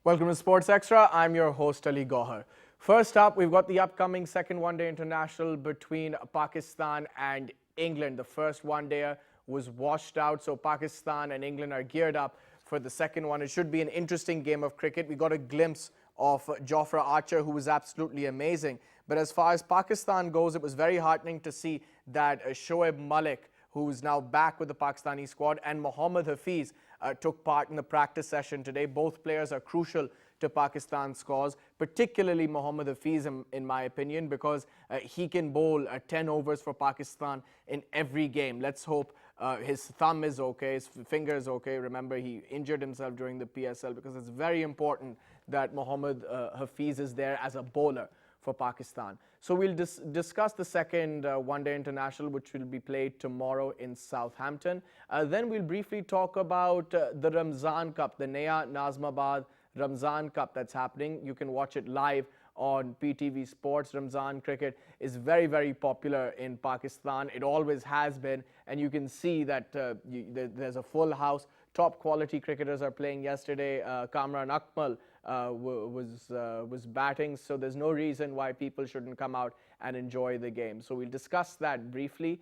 Welcome to Sports Extra. I'm your host Ali Gohar. First up, we've got the upcoming second one-day international between Pakistan and England. The first one-dayer was washed out, so Pakistan and England are geared up for the second one. It should be an interesting game of cricket. We got a glimpse of Jofra Archer, who was absolutely amazing. But as far as Pakistan goes, it was very heartening to see that Shoaib Malik, who's now back with the Pakistani squad, and Mohammad Hafiz took part in the practice session today. Both players are crucial to Pakistan's cause, particularly Mohammad Hafiz, in my opinion, because he can bowl 10 overs for Pakistan in every game. Let's hope his thumb is okay, his finger is okay. Remember, he injured himself during the PSL, because it's very important that Mohammad Hafiz is there as a bowler for Pakistan. So we'll discuss the second one-day international, which will be played tomorrow in Southampton. Then we'll briefly talk about the Ramzan Cup, the Naya Nazmabad Ramzan Cup that's happening. You can watch it live on PTV Sports. Ramzan cricket is very, very popular in Pakistan. It always has been, and you can see that there's a full house. Top quality cricketers are playing yesterday. Kamran Akmal was batting, so there's no reason why people shouldn't come out and enjoy the game. So we'll discuss that briefly.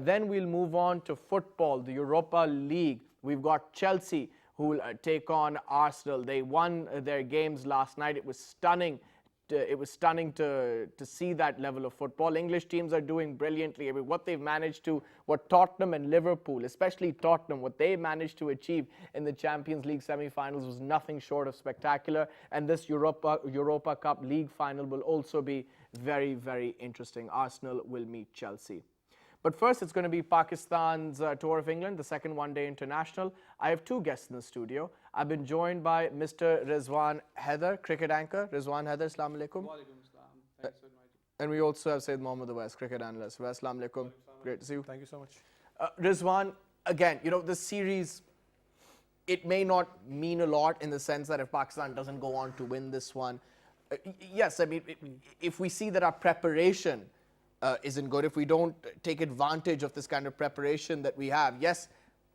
Then we'll move on to football, the Europa League. We've got Chelsea, who will take on Arsenal. They won their games last night. It was stunning. It was stunning to see that level of football. English teams are doing brilliantly. I mean, what Tottenham and Liverpool, especially Tottenham, what they managed to achieve in the Champions League semi-finals was nothing short of spectacular. And this Europa Cup League final will also be very, very interesting. Arsenal will meet Chelsea. But first, it's going to be Pakistan's tour of England, the second one-day international. I have two guests in the studio. I've been joined by Mr. Rizwan Haider, cricket anchor. Rizwan Haider, Assalamu alaikum. Wa alaikum assalam. Thanks for inviting me. And we also have Syed Mohammad Abbas, cricket analyst. Assalamu alaikum. Great to see you. Thank you so much. Rizwan, again, you know, the series, it may not mean a lot in the sense that if Pakistan doesn't go on to win this one, yes, I mean, if we see that our preparation isn't good, if we don't take advantage of this kind of preparation that we have, yes,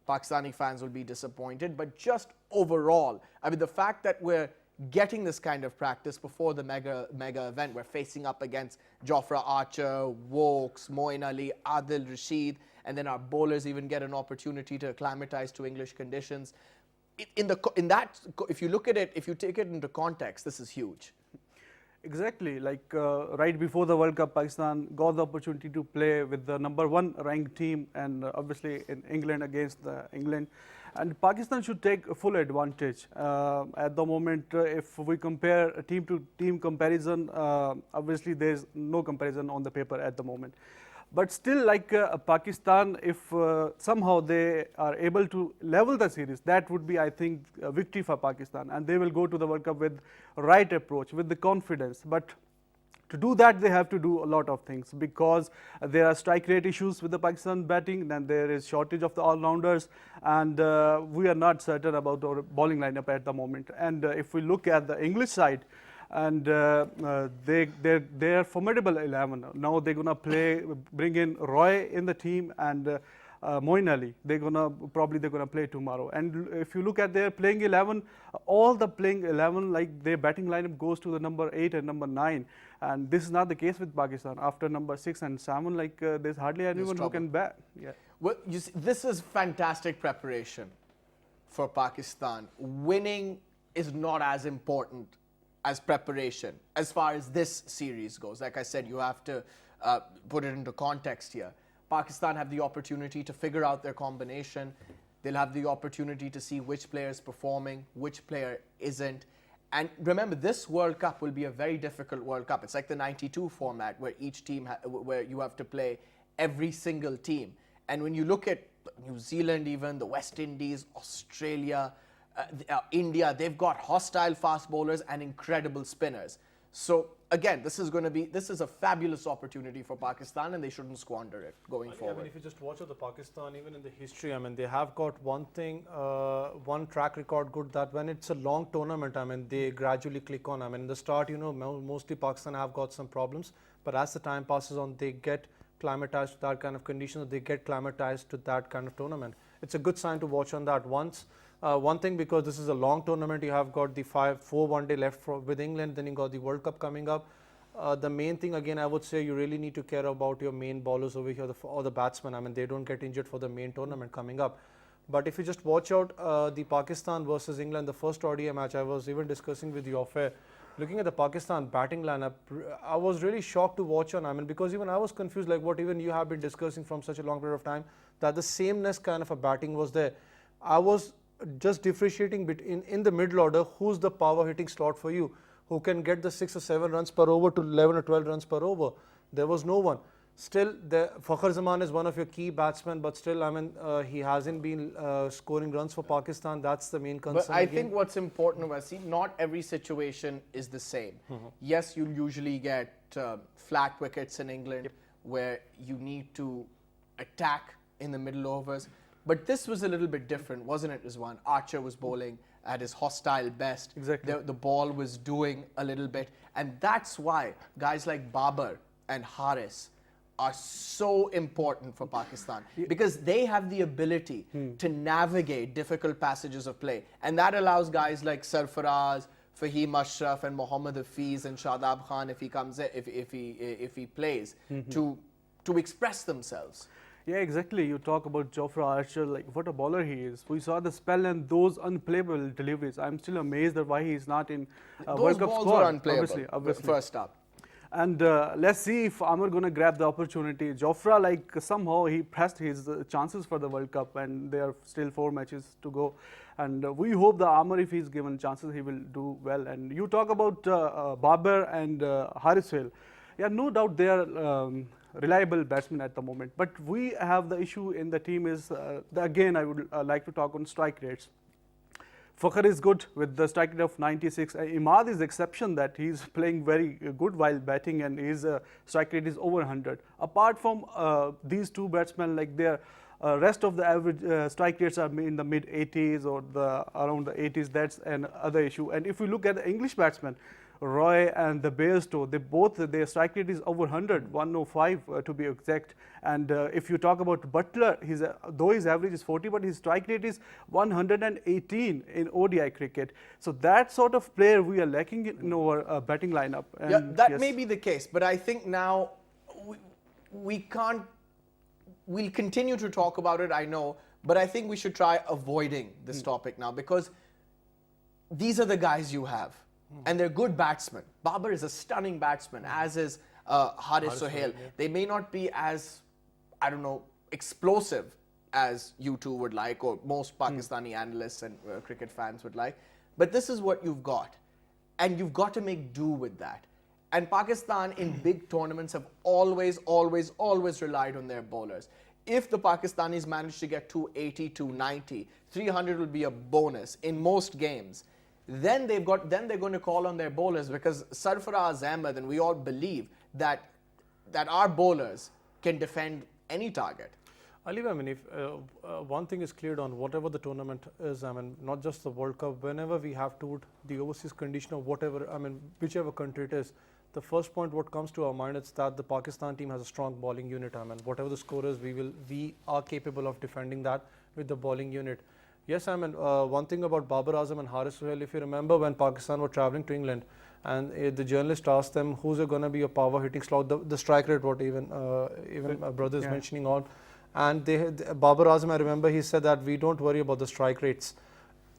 Pakistani fans will be disappointed, but just overall, I mean, the fact that we're getting this kind of practice before the mega event, we're facing up against Jofra Archer, Wokes, Moeen Ali, Adil Rashid, and then our bowlers even get an opportunity to acclimatize to English conditions. If you look at it, if you take it into context, this is huge. Exactly, like right before the World Cup, Pakistan got the opportunity to play with the #1 ranked team, and obviously in England against England. And Pakistan should take full advantage. At the moment, if we compare a team-to-team comparison, obviously there's no comparison on the paper at the moment. But still, like Pakistan, if somehow they are able to level the series, that would be, I think, a victory for Pakistan. And they will go to the World Cup with right approach, with the confidence. But to do that, they have to do a lot of things, because there are strike rate issues with the Pakistan batting, then there is shortage of the all-rounders, and we are not certain about our bowling lineup at the moment. And if we look at the English side, and they're formidable 11. Now they're gonna bring in Roy in the team, and Moeen Ali. They're gonna play tomorrow. And if you look at their playing 11, all the playing 11, like their batting lineup goes to the number 8 and number 9. And this is not the case with Pakistan. After number 6 and 7, like there's hardly anyone who can bat. Yeah. Well, you see, this is fantastic preparation for Pakistan. Winning is not as important as preparation as far as this series goes. Like I said, you have to put it into context here. Pakistan have the opportunity to figure out their combination. They'll have the opportunity to see which player is performing, which player isn't. And remember, this World Cup will be a very difficult World Cup. It's like the '92 format, where each team, where you have to play every single team. And when you look at New Zealand, even the West Indies, Australia, India, they've got hostile fast bowlers and incredible spinners. So again, this is a fabulous opportunity for Pakistan, and they shouldn't squander it going forward. I mean, if you just watch the Pakistan, even in the history, I mean, they have got one thing, one track record good, that when it's a long tournament, I mean, they gradually click on. I mean, in the start, you know, mostly Pakistan have got some problems, but as the time passes on, they get climatized to that kind of conditions, they get climatized to that kind of tournament. It's a good sign to watch on that. Once One thing, because this is a long tournament, you have got the 4 one-day left with England, then you got the World Cup coming up. The main thing, again, I would say you really need to care about your main bowlers over here, or the batsmen. I mean, they don't get injured for the main tournament coming up. But if you just watch out the Pakistan versus England, the first ODI match, I was even discussing with you off air, looking at the Pakistan batting lineup, I was really shocked to watch on. I mean, because even I was confused, like what even you have been discussing from such a long period of time, that the sameness kind of a batting was there. I was just differentiating between in the middle order, who's the power hitting slot for you, who can get the 6 or 7 runs per over to 11 or 12 runs per over. There was no one. Still, Fakhar Zaman is one of your key batsmen, but still, I mean, he hasn't been scoring runs for Pakistan. That's the main concern. But I think what's important, Wasi, not every situation is the same. Yes, you'll usually get flat wickets in England where you need to attack in the middle overs. But this was a little bit different, wasn't it, Rizwan? Archer was bowling at his hostile best. Exactly. The ball was doing a little bit. And that's why guys like Babar and Haris are so important for Pakistan, because they have the ability to navigate difficult passages of play. And that allows guys like Sarfaraz, Fahim Ashraf and Mohammad Hafiz and Shadab Khan, if he comes in, if he plays, to express themselves. Yeah, exactly. You talk about Jofra Archer, like what a bowler he is. We saw the spell and those unplayable deliveries. I'm still amazed at why he's not in World Cup balls squad. were unplayable, Obviously. first up. And let's see if Amar going to grab the opportunity. Jofra, like somehow he pressed his chances for the World Cup, and there are still 4 matches to go. And we hope the Amar, if he's given chances, he will do well. And you talk about Babar and Haris Sohail. Yeah, no doubt they are reliable batsmen at the moment. But we have the issue in the team is, again, I would like to talk on strike rates. Fakhar is good with the strike rate of 96. Imad is the exception, that he's playing very good while batting, and his strike rate is over 100. Apart from these 2 batsmen, like their rest of the average strike rates are in the mid 80s or around the 80s. That's another issue. And if we look at the English batsmen, Roy and the Bairstow, their strike rate is over 100, 105 to be exact. And if you talk about Butler, though his average is 40, but his strike rate is 118 in ODI cricket. So that sort of player we are lacking in our batting lineup. And yeah, that may be the case, but I think now we can't. We'll continue to talk about it, I know, but I think we should try avoiding this topic now, because these are the guys you have. And they're good batsmen. Babar is a stunning batsman, as is Haris Sohail. They may not be as, I don't know, explosive as you two would like, or most Pakistani analysts and cricket fans would like. But this is what you've got. And you've got to make do with that. And Pakistan in big tournaments have always relied on their bowlers. If the Pakistanis manage to get 280, 290, 300 will be a bonus in most games. Then they're going to call on their bowlers, because Sarfaraz Ahmed, and we all believe that our bowlers can defend any target. Ali, I mean, if one thing is cleared on whatever the tournament is, I mean, not just the World Cup, whenever we have toured the overseas condition of whatever, I mean, whichever country it is, the first point what comes to our mind is that the Pakistan team has a strong bowling unit. I mean, whatever the score is, we are capable of defending that with the bowling unit. Yes, I mean, one thing about Babar Azam and Haris Sohail, if you remember when Pakistan were travelling to England, and the journalist asked them who's going to be a power hitting slot, the strike rate, what even my brother is mentioning on, and Babar Azam, I remember he said that we don't worry about the strike rates.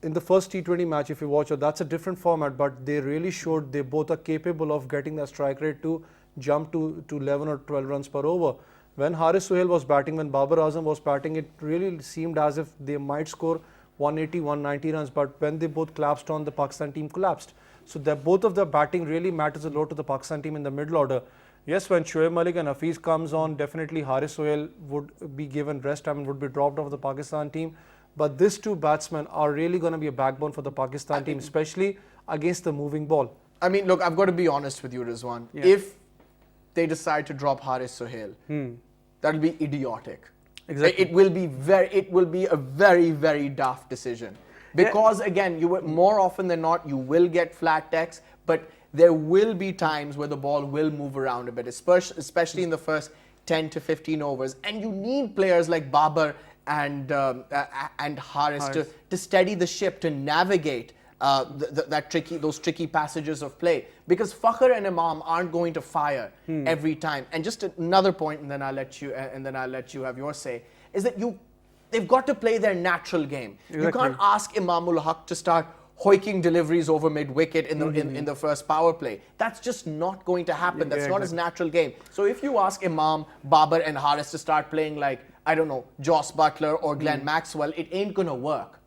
In the first T20 match, if you watch it, that's a different format, but they really showed they both are capable of getting that strike rate to jump to 11 or 12 runs per over. When Haris Sohail was batting, when Babar Azam was batting, it really seemed as if they might score 180, 190 runs, but when they both collapsed on, the Pakistan team collapsed. So both of the batting really matters a lot to the Pakistan team in the middle order. Yes, when Shoaib Malik and Hafiz comes on, definitely Haris Sohail would be given rest, I mean, would be dropped off the Pakistan team. But these 2 batsmen are really going to be a backbone for the Pakistan team, especially against the moving ball. I mean, look, I've got to be honest with you, Rizwan. Yeah. If they decide to drop Haris Sohail, that'll be idiotic. Exactly. It will be a very, very daft decision. Because again, more often than not, you will get flat decks, but there will be times where the ball will move around a bit, especially in the first 10 to 15 overs. And you need players like Babar and Haris to steady the ship, to navigate those tricky passages of play, because Fakhr and Imam aren't going to fire every time. And just another point, and then I'll let you have your say, is that they've got to play their natural game. Exactly. You can't ask Imamul Haq to start hoiking deliveries over mid-wicket in the first power play. That's just not going to happen. That's not his natural game. So if you ask Imam, Babar and Haris to start playing like, I don't know, Joss Butler or Glenn Maxwell, it ain't going to work.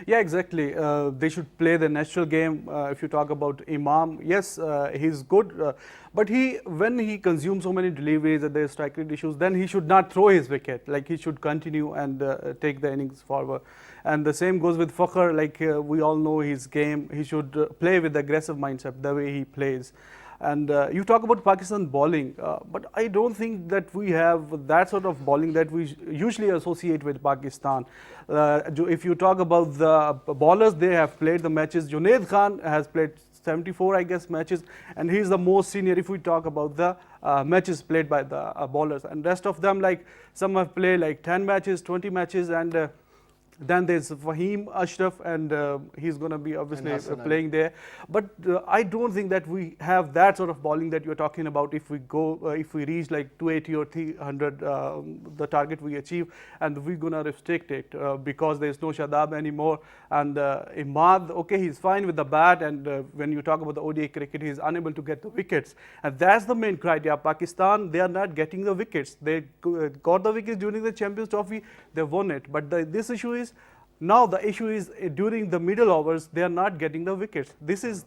Yeah, exactly. They should play the natural game. If you talk about Imam, yes, he's good, but when he consumes so many deliveries and there's strike rate issues, then he should not throw his wicket. Like, he should continue and take the innings forward. And the same goes with Fakhr. Like, we all know his game. He should play with the aggressive mindset the way he plays. And you talk about Pakistan bowling, but I don't think that we have that sort of bowling that we usually associate with Pakistan. If you talk about the bowlers, they have played the matches. Junaid Khan has played 74, I guess, matches, and he's the most senior if we talk about the matches played by the bowlers. And rest of them, like, some have played like 10 matches, 20 matches, and then there's Fahim Ashraf, and he's going to be obviously playing there. But I don't think that we have that sort of bowling that you're talking about. If we reach like 280 or 300, the target we achieve, and we're going to restrict it because there's no Shadab anymore. And Imad, okay, he's fine with the bat, and when you talk about the ODI cricket, he's unable to get the wickets. And that's the main criteria. Pakistan, they are not getting the wickets. They got the wickets during the Champions Trophy, they won it. But this issue is, now the issue is during the middle overs, they are not getting the wickets. This is,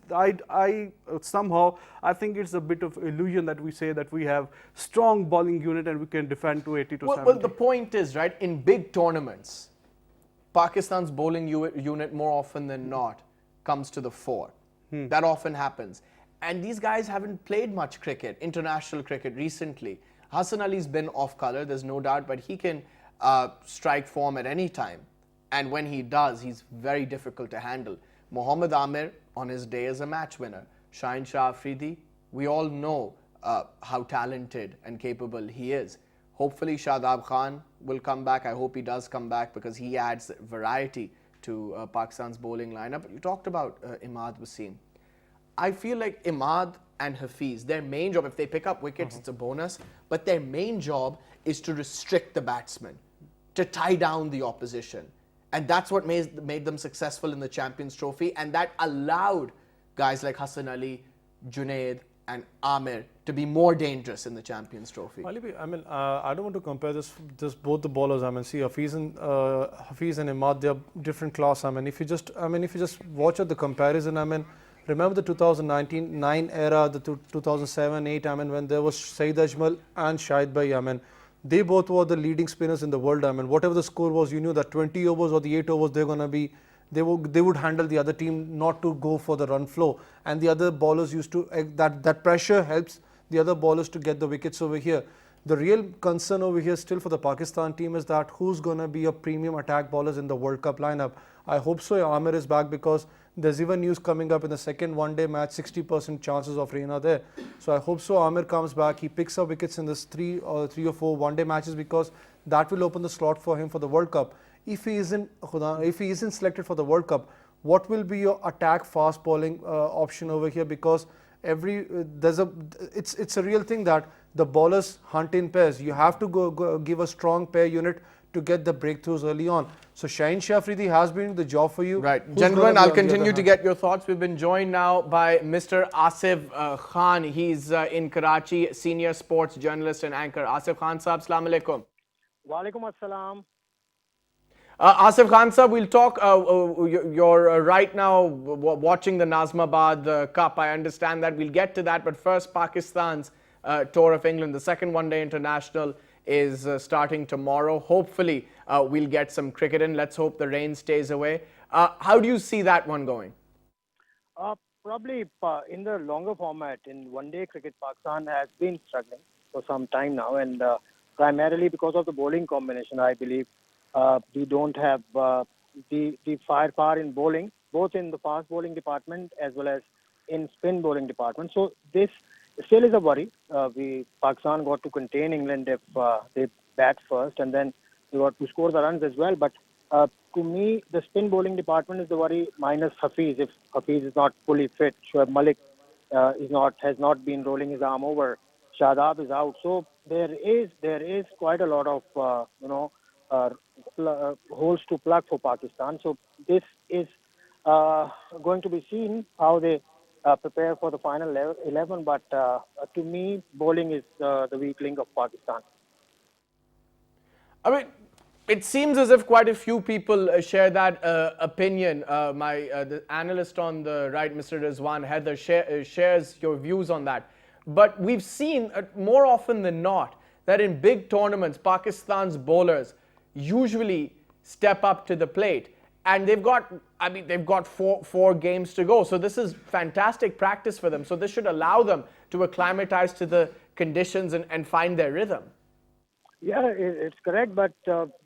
somehow, I think it's a bit of illusion that we say that we have strong bowling unit and we can defend 280 to 70. Well, the point is, right, in big tournaments, Pakistan's bowling unit more often than not comes to the fore. That often happens. And these guys haven't played much cricket, international cricket, recently. Hassan Ali's been off colour, there's no doubt, but he can strike form at any time. And when he does, he's very difficult to handle. Mohammad Amir, on his day, is a match winner. Shaheen Shah Afridi, we all know how talented and capable he is. Hopefully Shadab Khan will come back. I hope he does come back, because he adds variety to Pakistan's bowling lineup. But you talked about Imad Wasim. I feel like Imad and Hafiz, their main job, if they pick up wickets, it's a bonus, but their main job is to restrict the batsman, to tie down the opposition. And that's what made them successful in the Champions Trophy, and that allowed guys like Hassan Ali, Junaid and Amir to be more dangerous in the Champions Trophy. I mean, I don't want to compare this both the bowlers. I mean, see, Hafiz and Imad, they are different class. I mean, if you just watch at the comparison, I mean, remember the 2009 era, the 2007-8. I mean, when there was Syed Ajmal and Syed Bhai. I mean, they both were the leading spinners in the world. I mean, whatever the score was, you knew that 20 overs or the 8 overs, they're going to be, they would handle the other team not to go for the run flow. And the other bowlers used to, that pressure helps the other bowlers to get the wickets over here. The real concern over here still for the Pakistan team is that who's going to be a premium attack bowlers in the World Cup lineup. I hope so Amir is back, because there's even news coming up in the second one-day match, 60% chances of rain are there. So I hope so Amir comes back, he picks up wickets in this three or four one-day matches, because that will open the slot for him for the World Cup. If he isn't selected for the World Cup, what will be your attack fast bowling option over here? Because it's a real thing that the bowlers hunt in pairs. You have to go give a strong pair unit to get the breakthroughs early on. So Shaheen Shah Afridi has been the job for you. Right. Gentlemen, I'll continue to get your thoughts. We've been joined now by Mr. Asif Khan. He's in Karachi, senior sports journalist and anchor. Asif Khan Saab, Assalamu Alaikum. Walaikum Assalam. Asif Khan Saab, we'll talk. You're right now watching the Nazmabad Cup. I understand that. We'll get to that. But first, Pakistan's tour of England, the second one-day international, is starting tomorrow. Hopefully, we'll get some cricket in. Let's hope the rain stays away. How do you see that one going? Probably in the longer format, in one-day cricket, Pakistan has been struggling for some time now, and primarily because of the bowling combination, I believe. We don't have the firepower in bowling, both in the fast bowling department as well as in spin bowling department. So this still is a worry. Pakistan got to contain England if they bat first, and then They got to score the runs as well. But to me, the spin bowling department is the worry minus Hafiz. If Hafiz is not fully fit, Shoaib Malik has not been rolling his arm over. Shadab is out, so there is quite a lot of uh, holes to plug for Pakistan. So this is going to be seen how they prepare for the final 11. But to me, bowling is the weak link of Pakistan. I mean, it seems as if quite a few people share that opinion. The analyst on the right, Mr. Rizwan Haider, shares your views on that. But we've seen more often than not that in big tournaments, Pakistan's bowlers usually step up to the plate. And they've got four games to go. So this is fantastic practice for them. So this should allow them to acclimatize to the conditions and find their rhythm. Yeah, it's correct, but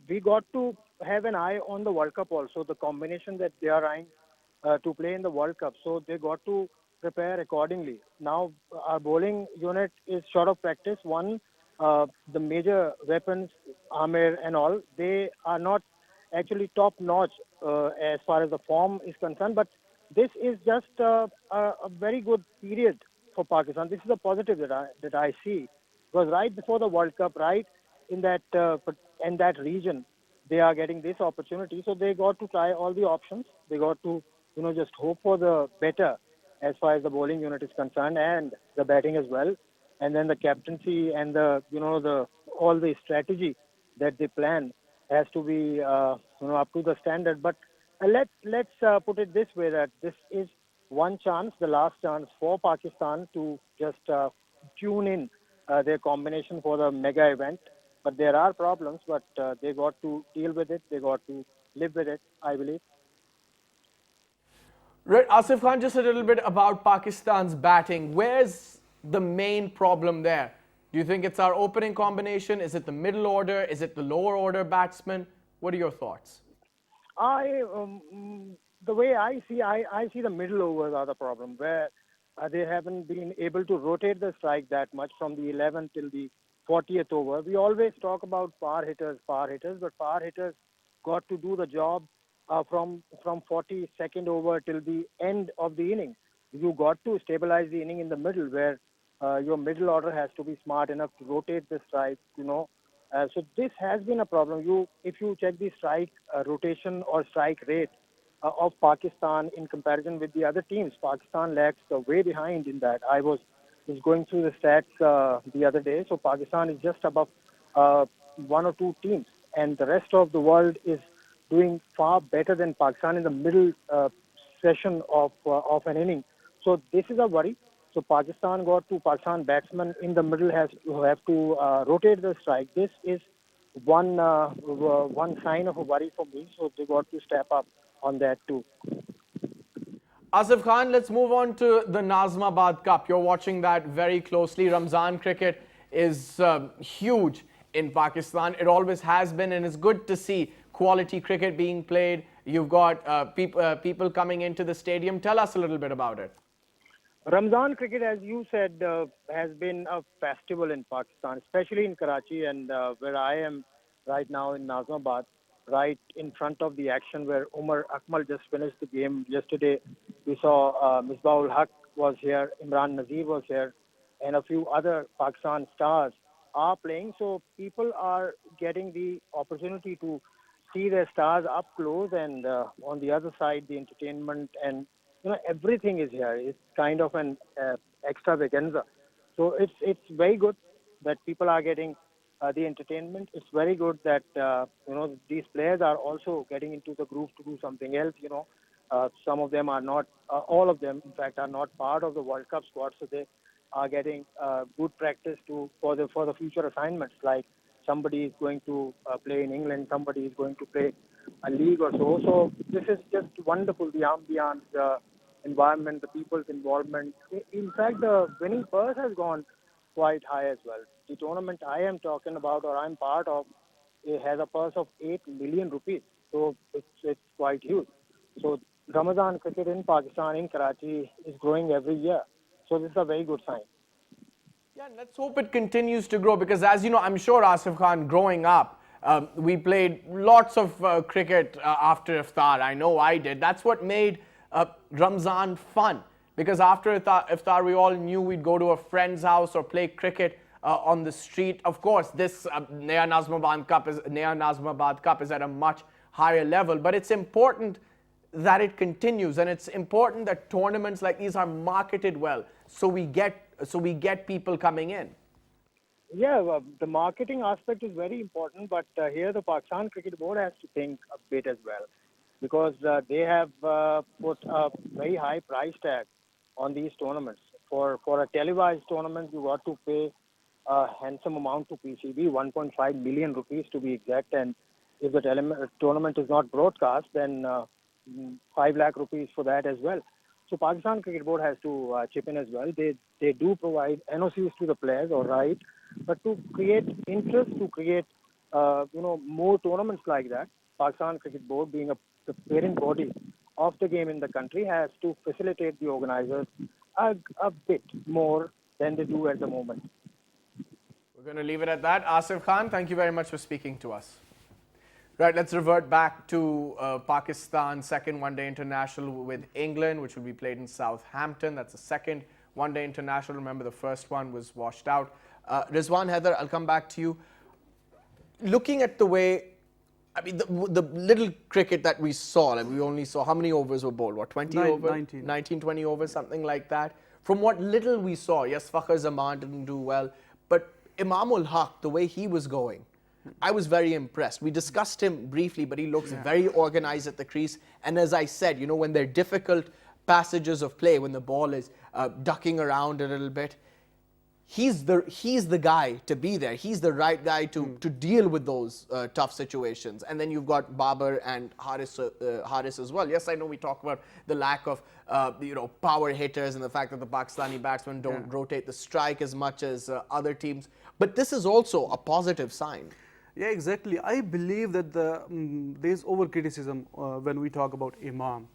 we got to have an eye on the World Cup also, the combination that they are eyeing to play in the World Cup. So they got to prepare accordingly. Now, our bowling unit is short of practice. One, the major weapons, Amir and all, they are not actually top-notch as far as the form is concerned, but this is just a very good period for Pakistan. This is a positive that I see, because right before the World Cup, right in that region, they are getting this opportunity. So they got to try all the options. They got to just hope for the better as far as the bowling unit is concerned, and the batting as well. And then the captaincy and the all the strategy that they plan has to be up to the standard. But let's put it this way, that this is one chance, the last chance for Pakistan to just tune in their combination for the mega event. But there are problems, but they got to deal with it. They got to live with it, I believe. Right, Asif Khan, just a little bit about Pakistan's batting. Where's the main problem there? Do you think it's our opening combination? Is it the middle order? Is it the lower order batsmen? What are your thoughts? The way I see the middle overs are the problem, where they haven't been able to rotate the strike that much from the 11th till the 40th over. We always talk about power hitters, but power hitters got to do the job from 42nd over till the end of the inning. You got to stabilize the inning in the middle, where your middle order has to be smart enough to rotate the strike. So this has been a problem. If you check the strike rotation or strike rate of Pakistan in comparison with the other teams, Pakistan lags way behind in that. I was going through the stats the other day. So Pakistan is just above one or two teams, and the rest of the world is doing far better than Pakistan in the middle session of an inning. So this is a worry. So Pakistan batsmen in the middle have to rotate the strike. This is one sign of a worry for me. So they got to step up on that too. Asif Khan, let's move on to the Nazmabad Cup. You're watching that very closely. Ramzan cricket is huge in Pakistan. It always has been, and it's good to see quality cricket being played. You've got people coming into the stadium. Tell us a little bit about it. Ramzan cricket, as you said, has been a festival in Pakistan, especially in Karachi, and where I am right now in Nazmabad, right in front of the action where Umar Akmal just finished the game yesterday. We saw Misbah-ul Haq was here, Imran Nazir was here, and a few other Pakistan stars are playing. So people are getting the opportunity to see their stars up close, and on the other side, the entertainment and everything is here. It's kind of an extravaganza. So it's very good that people are getting the entertainment. It's very good that these players are also getting into the groove to do something else. Some of them are not, all of them in fact are not part of the World Cup squad, so they are getting good practice for the future assignments. Like somebody is going to play in England, somebody is going to play a league or so. So this is just wonderful. The ambiance, the environment, the people's involvement. In fact, the winning purse has gone quite high as well. The tournament I am talking about, or I'm part of, it has a purse of 8 million rupees. So it's quite huge. So Ramadan cricket in Pakistan, in Karachi, is growing every year. So this is a very good sign. Yeah, let's hope it continues to grow, because as you know, I'm sure Asif Khan, growing up, We played lots of cricket after iftar. I know I did. That's what made Ramzan fun. Because after iftar, we all knew we'd go to a friend's house or play cricket on the street. Of course, this Naya Nazmabad Cup is at a much higher level, but it's important that it continues, and it's important that tournaments like these are marketed well, so we get people coming in. Yeah, the marketing aspect is very important, but here the Pakistan Cricket Board has to think a bit as well, because they have put a very high price tag on these tournaments. For a televised tournament, you got to pay a handsome amount to PCB, 1.5 million rupees to be exact, and if the tournament is not broadcast, then 5 lakh rupees for that as well. So Pakistan Cricket Board has to chip in as well. They do provide NOCs to the players, all right, but to create interest, to create more tournaments like that, Pakistan Cricket Board, being the parent body of the game in the country, has to facilitate the organizers a bit more than they do at the moment. We're going to leave it at that. Asif Khan, thank you very much for speaking to us. Right, let's revert back to Pakistan's second one-day international with England, which will be played in Southampton. That's the second one-day international. Remember, the first one was washed out. Rizwan, Heather, I'll come back to you. Looking at the way, I mean, the little cricket that we saw, like we only saw, how many overs were bowled? What, 20 overs? 19, 20 overs, something like that. From what little we saw, yes, Fakhar Zaman didn't do well, but Imam-ul Haq, the way he was going, I was very impressed. We discussed him briefly, but he looks very organized at the crease. And as I said, you know, when there are difficult passages of play, when the ball is ducking around a little bit, he's the guy to be there. He's the right guy to deal with those tough situations. And then you've got Babar and Haris as well. Yes, I know we talk about the lack of power hitters and the fact that the Pakistani batsmen don't rotate the strike as much as other teams. But this is also a positive sign. Yeah, exactly. I believe that there's over-criticism when we talk about Imam.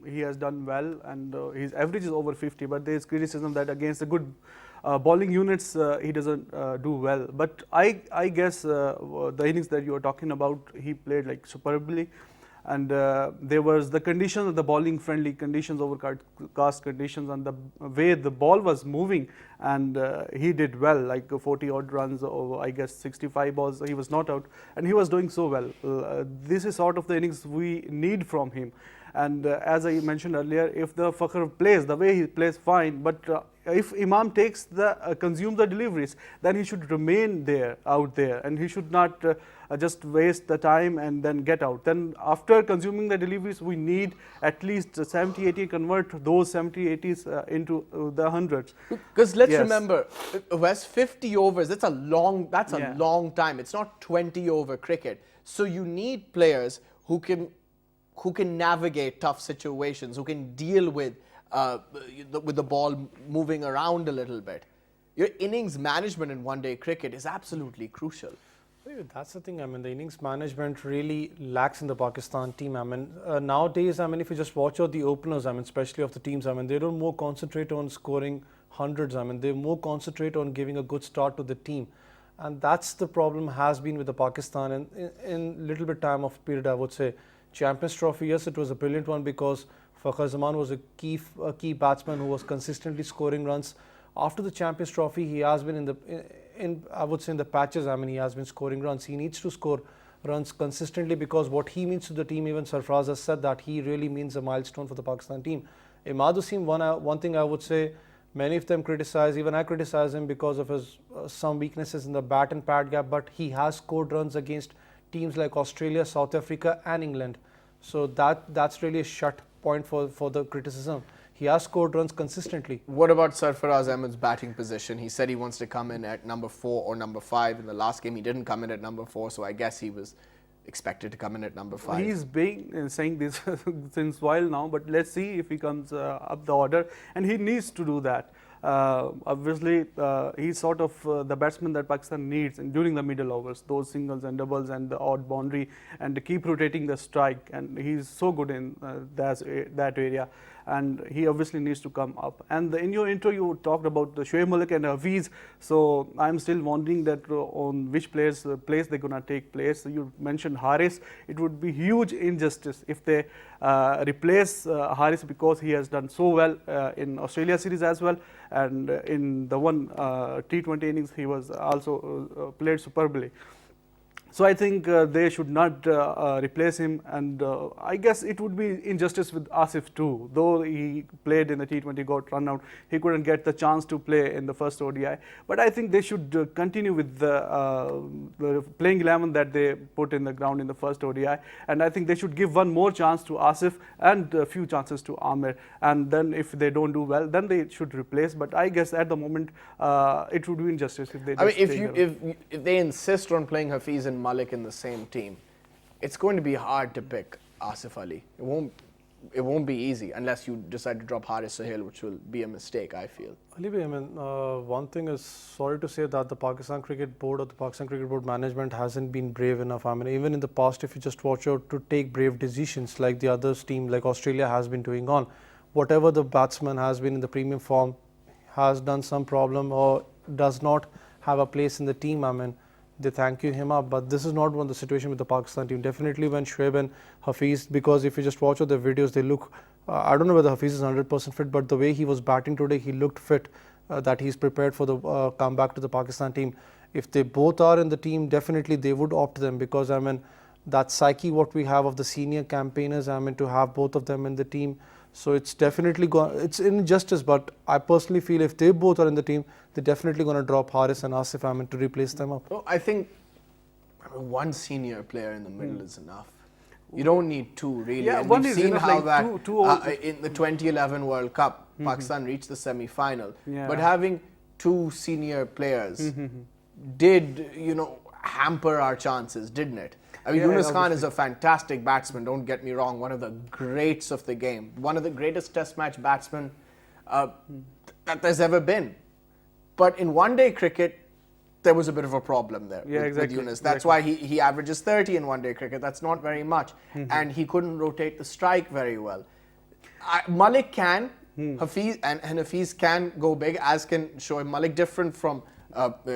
He has done well, and his average is over 50, but there's criticism that against the good bowling units, he doesn't do well. But I guess the innings that you are talking about, he played like superbly. And there was the conditions, the bowling friendly conditions, overcast conditions, and the way the ball was moving, and he did well, like 40 odd runs over, I guess 65 balls, he was not out, and he was doing so well. This is sort of the innings we need from him. And as I mentioned earlier, if the Fakhar plays the way he plays, fine, but if Imam takes consumes the deliveries, then he should remain there, out there, and he should not just waste the time and then get out. Then after consuming the deliveries, we need at least 70-80, convert those 70-80s into the hundreds. Because let's remember, Wes, 50 overs, that's a long time. It's not 20 over cricket. So you need players who can navigate tough situations, who can deal with the ball moving around a little bit. Your innings management in one-day cricket is absolutely crucial. That's the thing. I mean, the innings management really lacks in the Pakistan team. I mean, nowadays, I mean, if you just watch out the openers, I mean, especially of the teams, I mean, they don't more concentrate on scoring hundreds. I mean, they more concentrate on giving a good start to the team. And that's the problem has been with the Pakistan. And in little bit time of period, I would say, Champions Trophy, yes, it was a brilliant one because Fakhar Zaman was a key batsman who was consistently scoring runs. After the Champions Trophy, he has been I would say in the patches, I mean, he has been scoring runs. He needs to score runs consistently because what he means to the team, even Sarfraz has said that he really means a milestone for the Pakistan team. Imad Wasim, one thing I would say, many of them criticize, even I criticize him because of his some weaknesses in the bat and pad gap, but he has scored runs against teams like Australia, South Africa and England. So that's really a shut point for the criticism. He has scored runs consistently. What about Sarfaraz Ahmed's batting position? He said he wants to come in at number 4 or number 5. In the last game, he didn't come in at number 4, so I guess he was expected to come in at number 5. He's been saying this since while now, but let's see if he comes up the order, and he needs to do that. Obviously, he's sort of the batsman that Pakistan needs during the middle overs, those singles and doubles and the odd boundary, and to keep rotating the strike, and he's so good in that area. and he obviously needs to come up. And in your intro, you talked about the Shoaib Malik and Hafiz. So I'm still wondering that on which place they're gonna take place. So you mentioned Haris. It would be huge injustice if they replace Haris, because he has done so well in Australia series as well, and in the one T20 innings he was also played superbly. So I think they should not replace him, and I guess it would be injustice with Asif too. Though he played in the T20, got run out, he couldn't get the chance to play in the first ODI. But I think they should continue with the playing 11 that they put in the ground in the first ODI, and I think they should give one more chance to Asif and a few chances to Amir, and then if they don't do well, then they should replace. But I guess at the moment it would be injustice if they. I mean, if they insist on playing Hafiz and Malik in the same team, it's going to be hard to pick Asif Ali. It won't be easy unless you decide to drop Haris Sohail, which will be a mistake, I feel. Ali bhai, I mean, one thing is, sorry to say that the Pakistan Cricket Board or the Pakistan Cricket Board management hasn't been brave enough. I mean, even in the past, if you just watch out, to take brave decisions like the others team, like Australia has been doing on, whatever the batsman has been in the premium form, has done some problem or does not have a place in the team, I mean, they thank you him up. But this is not one the situation with the Pakistan team. Definitely when Shoaib and Hafiz, because if you just watch out the videos, they look, I don't know whether Hafiz is 100% fit, but the way he was batting today, he looked fit, that he's prepared for the comeback to the Pakistan team. If they both are in the team, definitely they would opt them, because I mean, that psyche what we have of the senior campaigners, I mean, to have both of them in the team. So it's definitely it's injustice, but I personally feel if they both are in the team, they're definitely going to drop Haris and Asif, I mean, to replace them up. Oh, I think one senior player in the middle is enough. You don't need two, really. Yeah, and one we've is seen enough, how like that in the 2011 World Cup, Pakistan reached the semi-final. Yeah. But having two senior players did, hamper our chances, didn't it? I mean, Yeah, Yunus Khan obviously. is a fantastic batsman, don't get me wrong, one of the greats of the game, one of the greatest test match batsmen that there's ever been. But in one-day cricket, there was a bit of a problem there with Yunus. That's why he averages 30 in one-day cricket. That's not very much. And he couldn't rotate the strike very well. Malik can, Hafiz, and Hafiz can go big, as can Shoaib Malik, different from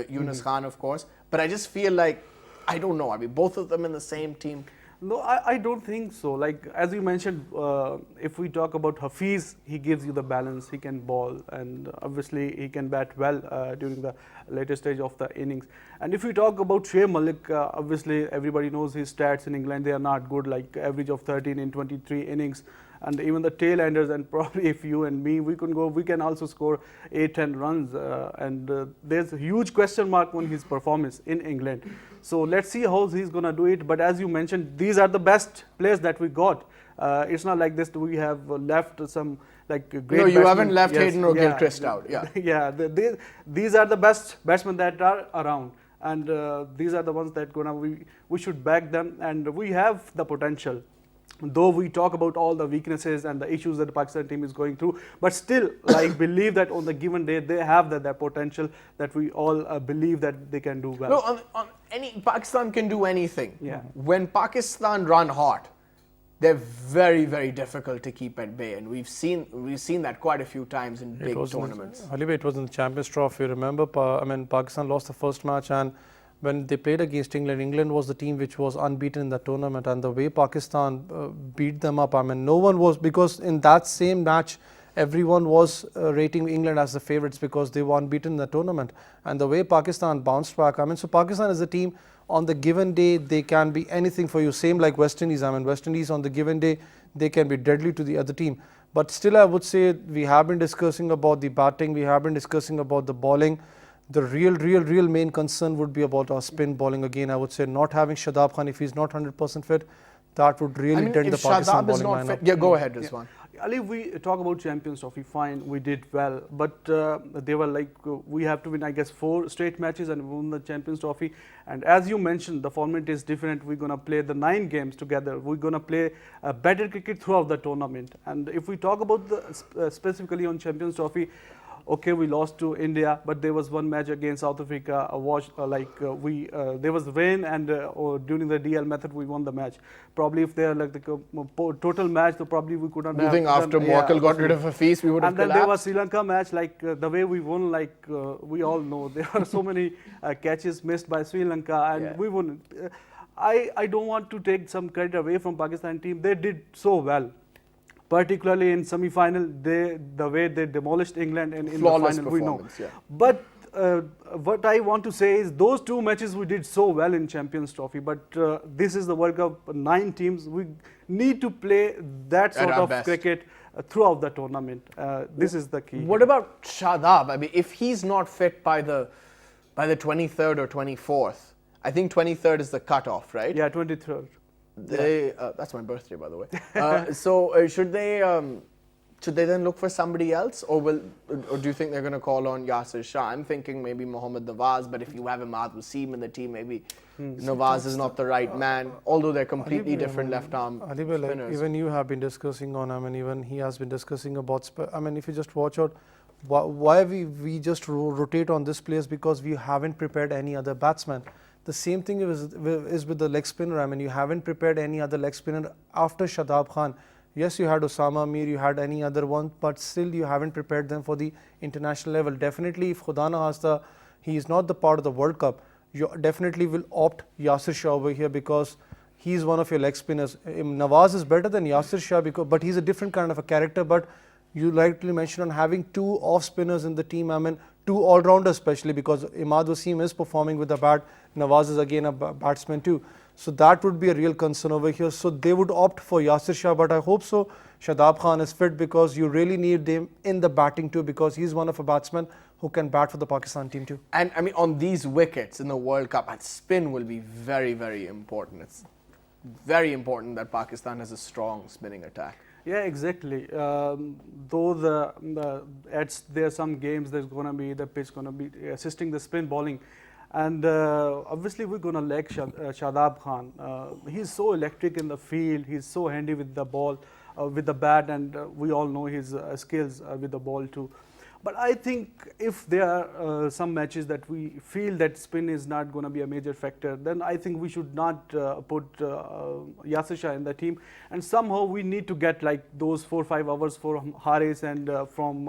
Yunus Khan, of course. But I just feel like, I don't know, I mean, both of them in the same team. No, I don't think so. Like, as you mentioned, if we talk about Hafiz, he gives you the balance, he can bowl, and obviously he can bat well during the later stage of the innings. And if we talk about Shoaib Malik, obviously everybody knows his stats in England, they are not good, like average of 13 in 23 innings. And even the tail enders, and probably if you and me, we can also score 8-10 runs. There's a huge question mark on his performance in England. So let's see how he's going to do it. But as you mentioned, these are the best players that we got. It's not like this we have left some like great. No, you batsmen. haven't left Yes, Hayden or yeah, Gilchrist out. Yeah, yeah. These are the best batsmen that are around, and these are the ones that we should back them, and we have the potential. Though we talk about all the weaknesses and the issues that the Pakistan team is going through, but still, I believe that on the given day, they have that potential that we all believe that they can do well. No, Pakistan can do anything. Yeah. When Pakistan run hot, they're very, very difficult to keep at bay, and we've seen that quite a few times in big tournaments. It was in the Champions Trophy. Remember, Pakistan lost the first match, and when they played against England, England was the team which was unbeaten in that tournament, and the way Pakistan beat them up, I mean, no one was, because in that same match, everyone was rating England as the favourites because they were unbeaten in the tournament. And the way Pakistan bounced back, I mean, so Pakistan is a team, on the given day, they can be anything for you. Same like West Indies. I mean, West Indies on the given day, they can be deadly to the other team. But still, I would say we have been discussing about the batting, we have been discussing about the bowling. The real main concern would be about our spin bowling again. I would say not having Shadab Khan, if he's not 100% fit, that would really dent the Pakistan bowling lineup. Yeah, go ahead, Rizwan. Ali, we talk about Champions Trophy, fine, we did well, but they were like, we have to win, I guess, 4 straight matches and win the Champions Trophy. And as you mentioned, the format is different. We're going to play the 9 games together. We're going to play better cricket throughout the tournament. And if we talk about specifically on Champions Trophy, Okay, we lost to India, but there was one match against South Africa. There was rain, and during the DL method, we won the match. Probably if they are like the total match, so probably we could not. Do you think after Morkel got rid of Hafiz, we would have collapsed? And then collapsed? there was Sri Lanka match, the way we won, we all know there are so many catches missed by Sri Lanka, and we won. I don't want to take some credit away from Pakistan team. They did so well. Particularly in semi-final, the way they demolished England, and in the final, we know. Yeah. But what I want to say is those two matches we did so well in Champions Trophy. But this is the World Cup, 9 teams. We need to play that sort of cricket throughout the tournament. This is the key. What about Shadab? I mean, if he's not fit by the 23rd or 24th, I think 23rd is the cutoff, right? Yeah, 23rd. That's my birthday, by the way. Should they then look for somebody else, or do you think they're going to call on Yasir Shah? I'm thinking maybe Mohammad Nawaz, but if you have Imad Wasim in the team, maybe Nawaz is not the right man. Although they're completely different left-arm spinners. Even you have been discussing on. Even he has been discussing about. If you just watch out, why we just rotate on this place, because we haven't prepared any other batsman. The same thing is with the leg spinner. You haven't prepared any other leg spinner after Shadab Khan. Yes, you had Osama Mir, you had any other one, but still you haven't prepared them for the international level. Definitely, if Khuda na Khasta, he is not the part of the World Cup, you definitely will opt Yasir Shah over here, because he's one of your leg spinners. Nawaz is better than Yasir Shah, but he's a different kind of a character. But you rightly mentioned on having 2 off spinners in the team. 2 all-rounders, especially because Imad Wasim is performing with the bat. Nawaz is again a batsman too. So that would be a real concern over here. So they would opt for Yasir Shah, but I hope so Shadab Khan is fit, because you really need him in the batting too, because he's one of a batsman who can bat for the Pakistan team too. And on these wickets in the World Cup, and spin will be very, very important. It's very important that Pakistan has a strong spinning attack. Yeah, exactly. Though there are some games there's going to be the pitch going to be assisting the spin bowling, and obviously we're going to lack Shadab Khan. He's so electric in the field. He's so handy with the ball, with the bat, and we all know his skills with the ball too. But I think if there are some matches that we feel that spin is not going to be a major factor, then I think we should not put Yasir Shah in the team. And somehow we need to get like those 4 or 5 hours for Haris and from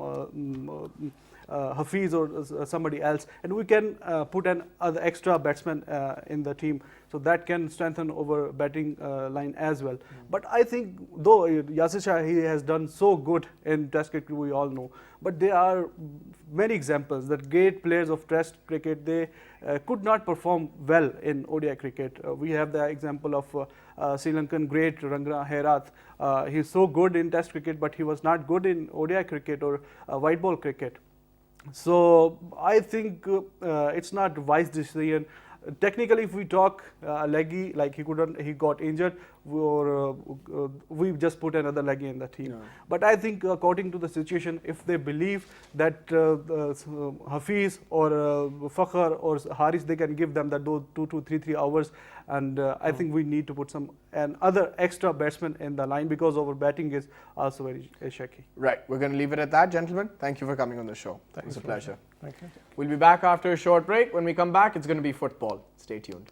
Hafiz or somebody else, and we can put an extra batsman in the team, so that can strengthen our batting line as well. But I think though Yasir Shah, he has done so good in Test cricket, we all know, but there are many examples that great players of Test cricket, they could not perform well in ODI cricket. We have the example of Sri Lankan great Rangana Herath. He's so good in Test cricket, but he was not good in ODI cricket or white ball cricket. So I think it's not a wise decision. Technically, if we talk leggy, like he got injured, or we just put another leggy in the team. Yeah. But I think according to the situation, if they believe that Hafiz or Fakhr or Haris, they can give them that 2 to 3 hours, and I think we need to put other extra batsmen in the line, because our batting is also very shaky. Right, we're going to leave it at that, gentlemen. Thank you for coming on the show. It was a pleasure. Thank you. We'll be back after a short break. When we come back, it's going to be football. Stay tuned.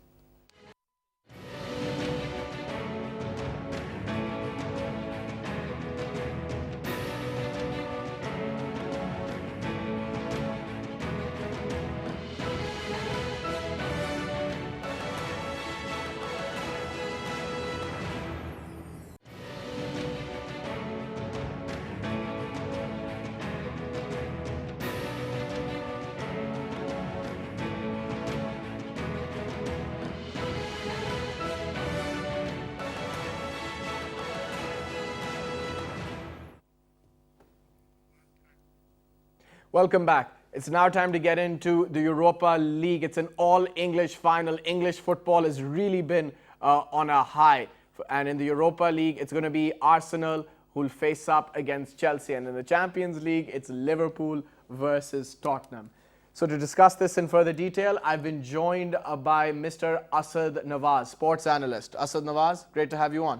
Welcome back. It's now time to get into the Europa League. It's an all-English final. English football has really been on a high. And in the Europa League, it's going to be Arsenal who will face up against Chelsea. And in the Champions League, it's Liverpool versus Tottenham. So to discuss this in further detail, I've been joined by Mr. Asad Nawaz, sports analyst. Asad Nawaz, great to have you on.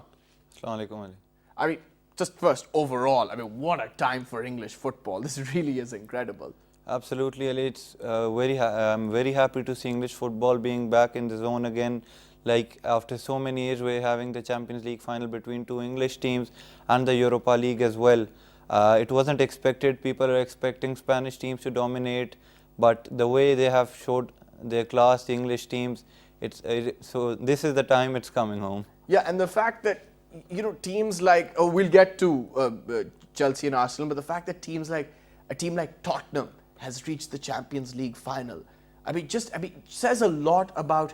Assalamu alaikum. I mean, just first, overall, I mean, what a time for English football. This really is incredible. Absolutely, Ali. It's I'm very happy to see English football being back in the zone again. Like after so many years, we're having the Champions League final between two English teams and the Europa League as well. It wasn't expected. People are expecting Spanish teams to dominate, but the way they have showed their class, the English teams, so this is the time it's coming home. Yeah, and the fact that, you know, teams like, oh, we'll get to Chelsea and Arsenal, but the fact that a team like Tottenham has reached the Champions League final, it says a lot about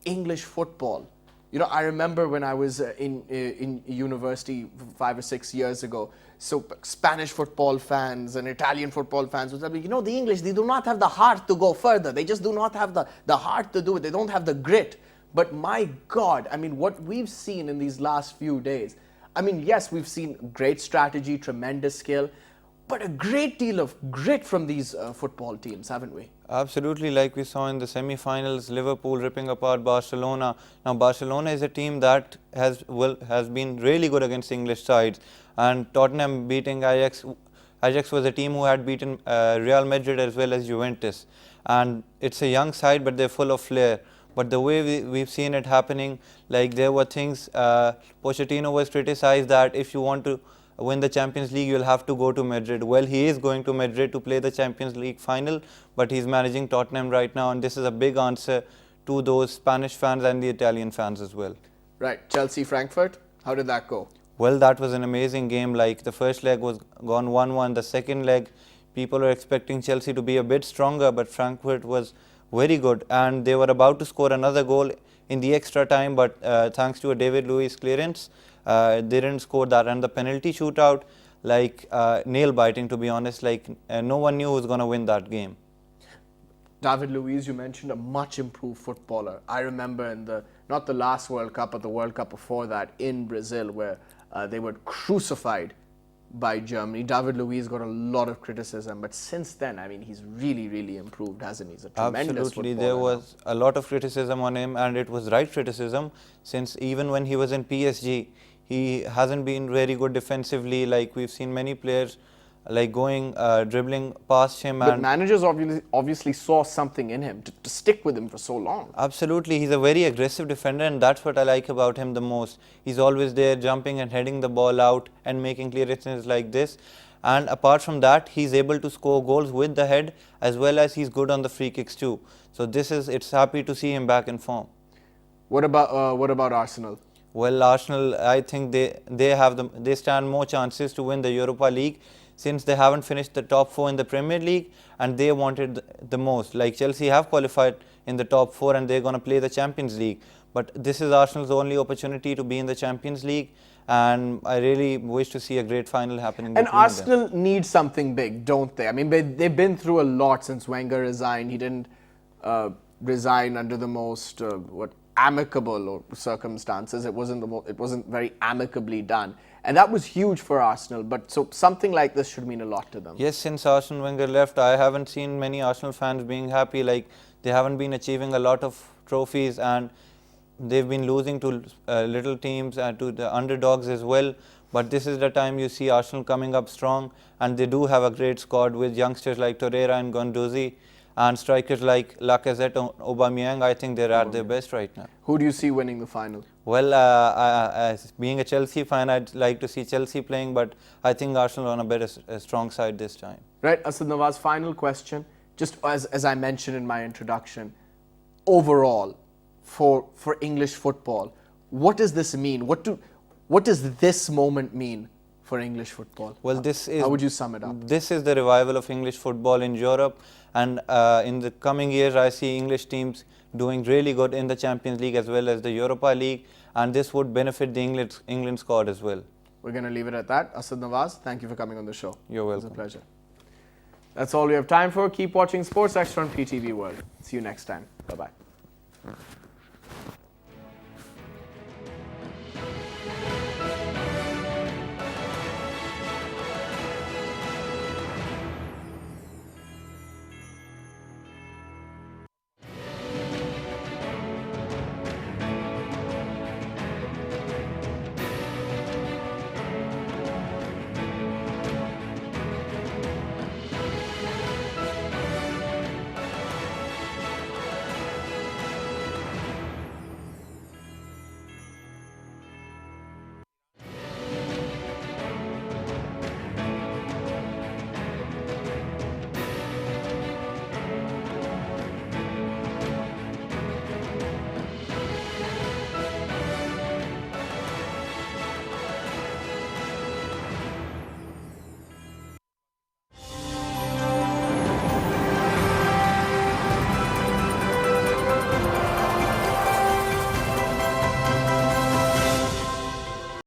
English football. You know, I remember when I was in university 5 or 6 years ago, so Spanish football fans and Italian football fans would tell me, you know, the English, they do not have the heart to go further. They just do not have the heart to do it. They don't have the grit. But my God, I mean, what we've seen in these last few days, I mean, yes, we've seen great strategy, tremendous skill, but a great deal of grit from these football teams, haven't we? Absolutely, like we saw in the semi-finals, Liverpool ripping apart Barcelona. Now, Barcelona is a team that has been really good against English sides, and Tottenham beating Ajax. Ajax was a team who had beaten Real Madrid as well as Juventus, and it's a young side, but they're full of flair. But the way we've seen it happening, like there were things, Pochettino was criticized that if you want to win the Champions League, you'll have to go to Madrid. Well, he is going to Madrid to play the Champions League final, but he's managing Tottenham right now, and this is a big answer to those Spanish fans and the Italian fans as well. Right, Chelsea-Frankfurt, how did that go? Well, that was an amazing game. Like the first leg was gone 1-1. The second leg, people are expecting Chelsea to be a bit stronger, but Frankfurt was very good, and they were about to score another goal in the extra time, but thanks to a David Luiz clearance, they didn't score that. And the penalty shootout, like nail-biting, to be honest. Like no one knew who was going to win that game. David Luiz, you mentioned, a much improved footballer. I remember in not the last World Cup, but the World Cup before that in Brazil, where they were crucified by Germany. David Luiz got a lot of criticism, but since then, I mean, he's really, really improved, hasn't he? He's a tremendous Absolutely, footballer there was a lot of criticism on him, and it was right criticism, since even when he was in PSG, he hasn't been very good defensively. Like we've seen many players like going, dribbling past him. But managers obviously saw something in him to stick with him for so long. Absolutely, he's a very aggressive defender, and that's what I like about him the most. He's always there jumping and heading the ball out and making clearances like this. And apart from that, he's able to score goals with the head, as well as he's good on the free kicks too. So it's happy to see him back in form. What about Arsenal? Well, Arsenal, I think they stand more chances to win the Europa League, since they haven't finished the top 4 in the Premier League, and they wanted the most. Like Chelsea have qualified in the top 4 and they're going to play the Champions League. But this is Arsenal's only opportunity to be in the Champions League, and I really wish to see a great final happening. And Arsenal need something big, don't they? I mean, they've been through a lot since Wenger resigned. He didn't resign under the most amicable circumstances. It wasn't very amicably done. And that was huge for Arsenal, but so something like this should mean a lot to them. Yes, since Arsene Wenger left, I haven't seen many Arsenal fans being happy. Like they haven't been achieving a lot of trophies, and they've been losing to little teams and to the underdogs as well. But this is the time you see Arsenal coming up strong, and they do have a great squad with youngsters like Torreira and Guendouzi, and strikers like Lacazette and Aubameyang. I think they're at their best right now. Who do you see winning the final? Well, as being a Chelsea fan, I'd like to see Chelsea playing, but I think Arsenal on a strong side this time. Right, Asad Nawaz, final question. Just as I mentioned in my introduction, overall, for English football, what does this mean? What does this moment mean for English football? Well, how would you sum it up? This is the revival of English football in Europe, and in the coming years, I see English teams doing really good in the Champions League as well as the Europa League, and this would benefit the England squad as well. We're going to leave it at that. Asad Nawaz, thank you for coming on the show. You're welcome. It was a pleasure. That's all we have time for. Keep watching Sports Extra on PTV World. See you next time. Bye-bye.